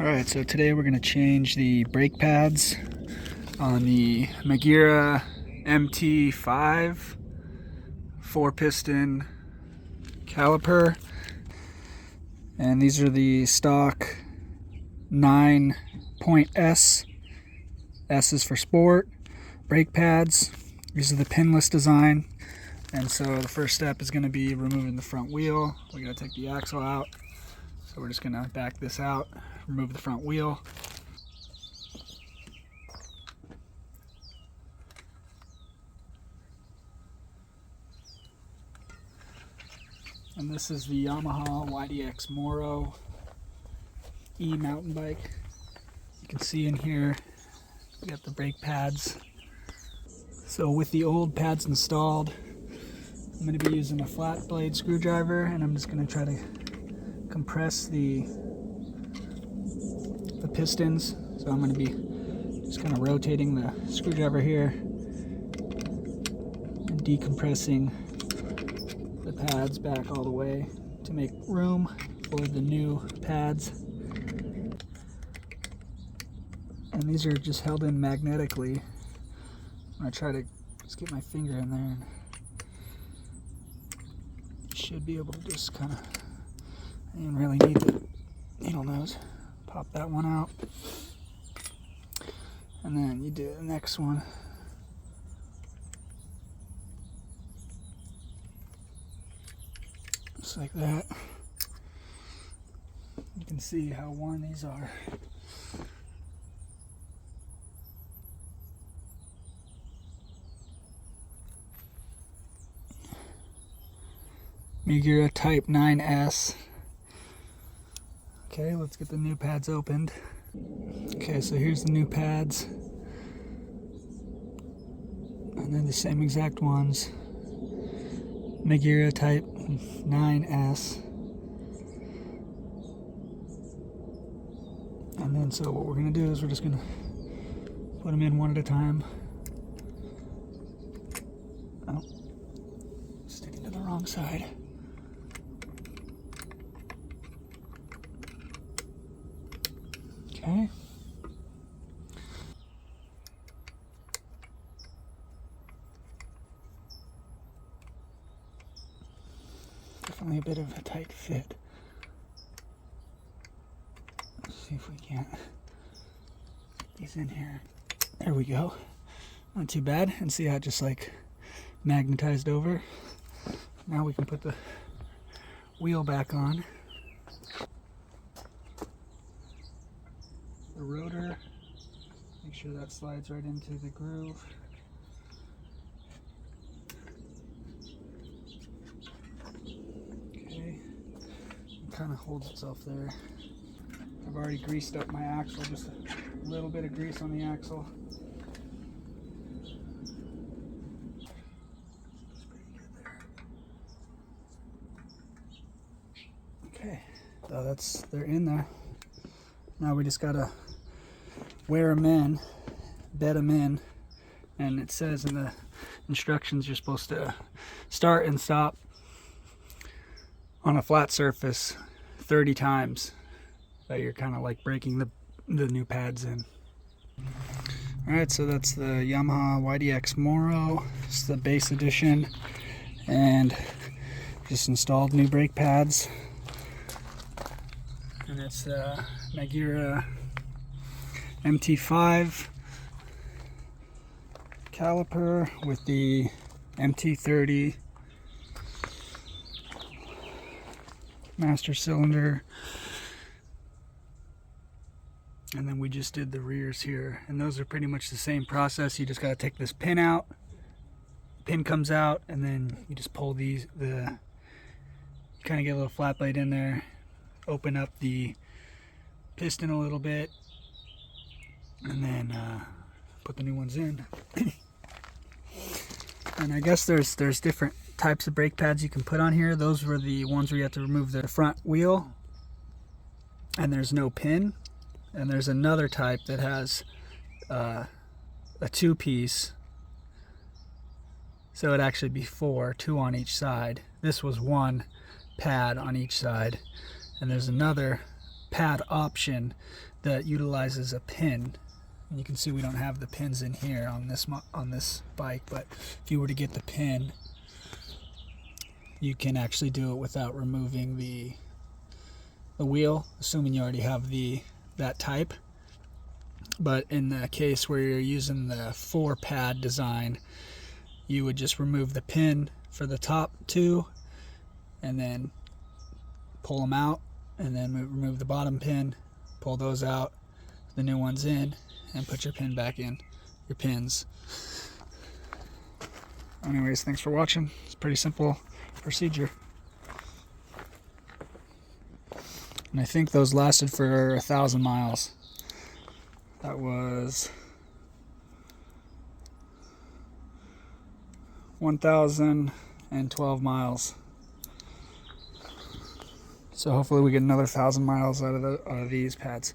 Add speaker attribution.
Speaker 1: Alright, so today we're going to change the brake pads on the Magura MT5 4-piston caliper. And these are the stock 9.S. S is for sport brake pads. These are the pinless design. And so the first step is going to be removing the front wheel. We're going to take the axle out. So we're just going to back this out, remove the front wheel. And this is the Yamaha YDX Moro E mountain bike. You can see in here, we got the brake pads. So with the old pads installed, I'm going to be using a flat blade screwdriver, and I'm just going to try to compress the pistons. So I'm going to be just kind of rotating the screwdriver here and decompressing the pads back all the way to make room for the new pads. And these are just held in magnetically. I'm going to try to just get my finger in there, and should be able to just kind of, I didn't really need the needle nose. Pop that one out. And then you do the next one. Just like that. You can see how worn these are. Magura Type 9S. Okay, let's get the new pads opened. Okay, so here's the new pads. And they're the same exact ones. Magura Type 9S. And then so what we're going to do is we're just going to put them in one at a time. Oh, sticking to the wrong side. Okay. Definitely a bit of a tight fit. Let's see if we can't get these in here. There we go. Not too bad. And see how it just like magnetized over. Now we can put the wheel back on. The rotor, make sure that slides right into the groove. Okay, it kind of holds itself there. I've already greased up my axle, just a little bit of grease on the axle. That's pretty good there. Okay, so they're in there. Now we just gotta wear them in, bed them in, and it says in the instructions you're supposed to start and stop on a flat surface 30 times. That you're kind of like breaking the new pads in. Alright, so that's the Yamaha YDX Moro. It's the base edition, and just installed new brake pads. And it's Magura MT5 caliper with the MT30 master cylinder. And then we just did the rears here, and those are pretty much the same process. You just got to take this pin out. The pin comes out, and then you just pull you kind of get a little flat blade in there, open up the piston a little bit, and then put the new ones in. And I guess there's different types of brake pads you can put on here. Those were the ones where you have to remove the front wheel and there's no pin. And there's another type that has a 2-piece, so it'd actually be 2 on each side. This was 1 pad on each side, and there's another pad option that utilizes a pin. And you can see we don't have the pins in here on this bike, but if you were to get the pin, you can actually do it without removing the wheel, assuming you already have that type. But in the case where you're using the 4-pad design, you would just remove the pin for the top two and then pull them out, and then remove the bottom pin, pull those out, the new ones in, and put your pin back in, your pins. Anyways, thanks for watching. It's a pretty simple procedure. And I think those lasted for 1,000 miles. That was 1,012 miles. So hopefully we get another 1,000 miles out of these pads.